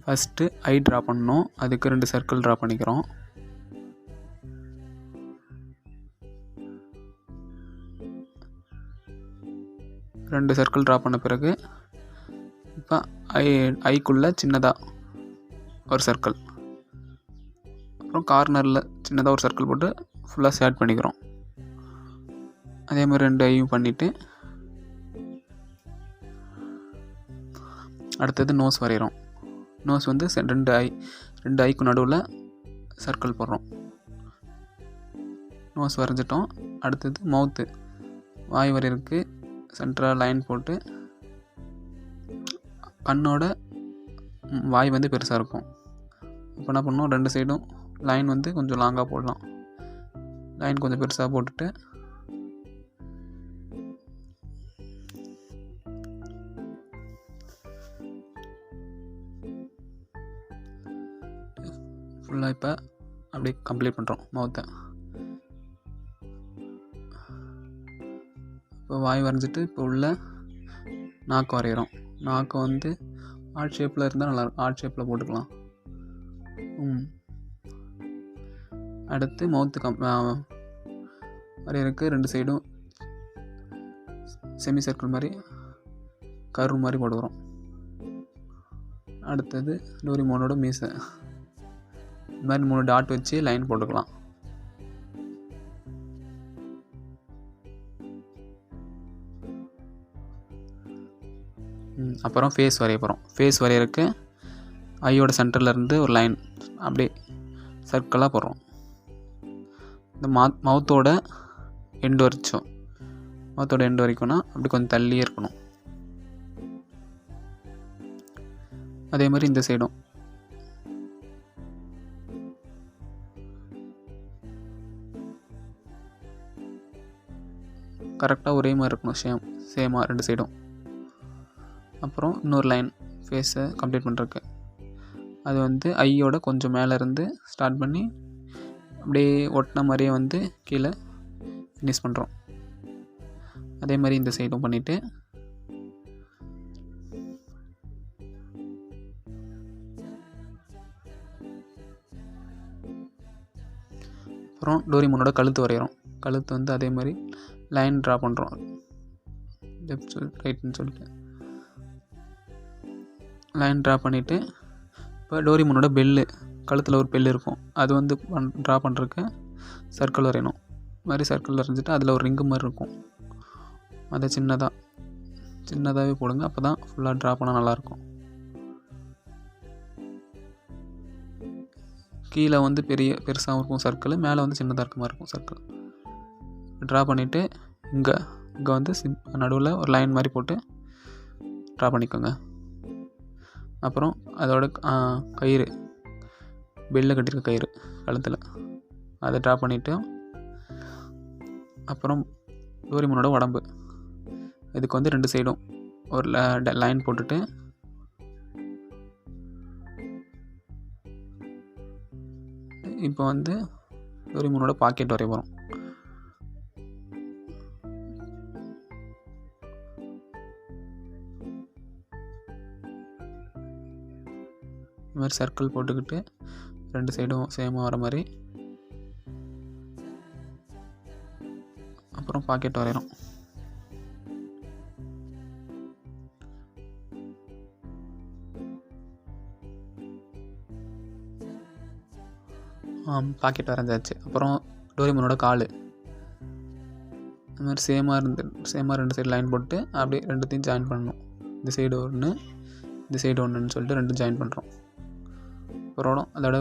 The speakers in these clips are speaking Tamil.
ஃபஸ்ட்டு ஐ ட்ரா பண்ணணும். அதுக்கு 2 சர்க்கிள் ட்ரா பண்ணிக்கிறோம். ரெண்டு சர்க்கிள் ட்ரா பண்ண பிறகு இப்போ ஐக்குள்ளே சின்னதாக ஒரு சர்க்கிள், அப்புறம் கார்னரில் சின்னதாக ஒரு சர்க்கிள் போட்டு ஃபுல்லாக ஷேட் பண்ணிக்கிறோம். அதே மாதிரி 2 ஐயும் பண்ணிவிட்டு அடுத்தது நோஸ் வரைகிறோம். நோஸ் வந்து 2 ஐக்கு நடுவில் சர்க்கிள் போடுறோம். நோஸ் வரைஞ்சிட்டோம். அடுத்தது மவுத்து, வாய் வரைகிறதுக்கு சென்டராக லைன் போட்டு கண்ணோட வாய் வந்து பெருசாக இருக்கும். இப்போ என்ன பண்ணோம், 2 சைடும் லைன் வந்து கொஞ்சம் லாங்காக போடலாம். லைன் கொஞ்சம் பெருசாக போட்டுட்டு ஃபுல்லாக இப்போ அப்படியே கம்ப்ளீட் பண்ணுறோம் மவுத்தை. இப்போ வாய் வரைஞ்சிட்டு இப்போ உள்ள நாக்கு வரைகிறோம். நாக்கு வந்து ஆர்ட் ஷேப்பில் இருந்தால் நல்லாயிருக்கும். ஆர்ட் ஷேப்பில் போட்டுக்கலாம். அடுத்து மவுத்து வரைகிறதுக்கு 2 சைடும் செமி சர்க்கிள் மாதிரி கர்வ் மாதிரி போடுகிறோம். அடுத்தது டோரிமானோட மீசை, இந்த மாதிரி 3 டாட் வச்சு லைன் போட்டுக்கலாம். அப்புறம் ஃபேஸ் வரைய போகிறோம். ஃபேஸ் வரைகிறதுக்கு ஐயோட சென்டர்லேருந்து ஒரு லைன் அப்படியே சர்க்கிளாக போடுறோம். இந்த மவுத்தோட எண்டு வரைக்கும்னா அப்படி கொஞ்சம் தள்ளியே இருக்கணும். அதே மாதிரி இந்த சைடும் கரெக்டாக ஒரே மாதிரி இருக்கணும், சேமாக 2 சைடும். அப்புறம் இன்னொரு லைன் ஃபேஸை கம்ப்ளீட் பண்ணுறதுக்கு, அது வந்து ஐயோட கொஞ்சம் மேலே இருந்து ஸ்டார்ட் பண்ணி அப்படியே ஒட்டின மாதிரியே வந்து கீழே ஃபினிஷ் பண்ணுறோம். அதே மாதிரி இந்த சைடும் பண்ணிவிட்டு அப்புறம் டோரிமானோட கழுத்து வரைகிறோம். கழுத்து வந்து அதே மாதிரி லைன் ட்ரா பண்ணுறோம், லெஃப்ட் ரைட்னு சொல்லிட்டு லைன் ட்ரா பண்ணிவிட்டு இப்போ டோரிமானோட பெல்லு, கழுத்தில் ஒரு பெல்லு இருக்கும், அது வந்து ட்ரா பண்ணுறதுக்கு சர்க்கிள் வரையணும். இது மாதிரி சர்க்கிள் வரைஞ்சிட்டு அதில் ஒரு ரிங்கு மாதிரி இருக்கும், அதை சின்னதாகவே போடுங்க. அப்போ தான் ஃபுல்லாக ட்ரா பண்ணால் நல்லாயிருக்கும். கீழே வந்து பெருசாகவும் இருக்கும் சர்க்கிள், மேலே வந்து சின்னதாக இருக்க மாதிரி இருக்கும் சர்க்கிள். ட்ரா பண்ணிவிட்டு இங்கே வந்து நடுவில் ஒரு லைன் மாதிரி போட்டு ட்ரா பண்ணிக்கோங்க. அப்புறம் அதோட கயிறு, பெல்லில் கட்டியிருக்க கயிறு கழுத்தில், அதை ட்ரா பண்ணிவிட்டு அப்புறம் டோரிமானோட உடம்பு, இதுக்கு வந்து 2 சைடும் ஒரு லைன் போட்டுட்டு இப்போ வந்து டோரிமானோட பாக்கெட் வரைய போகிறோம். இந்த மாதிரி சர்க்கிள் போட்டுக்கிட்டு 2 சைடும் சேமாக வர மாதிரி அப்புறம் பாக்கெட் வரைகிறோம். பாக்கெட் வரைஞ்சாச்சு. அப்புறம் டோரிமானோட கால், இந்த மாதிரி சேமாக 2 சைடு லைன் போட்டு அப்படியே 2த்தையும் ஜாயின் பண்ணணும். இந்த சைடு ஒன்று, இந்த சைடு ஒன்றுன்னு சொல்லிட்டு 2 ஜாயின் பண்ணுறோம். அப்புறம் அதோட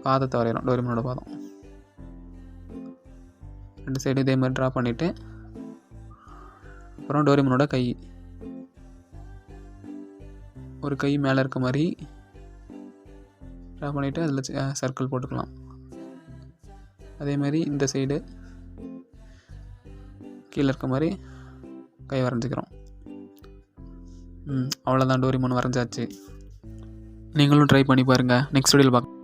பாதத்தை வரைகிறோம். டோரிமானோட பாதம் 2 சைடு இதே மாதிரி ட்ரா பண்ணிவிட்டு அப்புறம் டோரிமானோட கை, ஒரு கை மேலே இருக்க மாதிரி ட்ரா பண்ணிவிட்டு அதில் சர்க்கிள் போட்டுக்கலாம். அதே மாதிரி இந்த சைடு கீழே இருக்க மாதிரி கை வரைஞ்சிக்கிறோம். அவ்வளோதான், டோரிமான் வரைஞ்சாச்சு. நீங்களும் ட்ரை பண்ணி பாருங்கள். நெக்ஸ்ட் வீடியோவில் பார்க்கலாம்.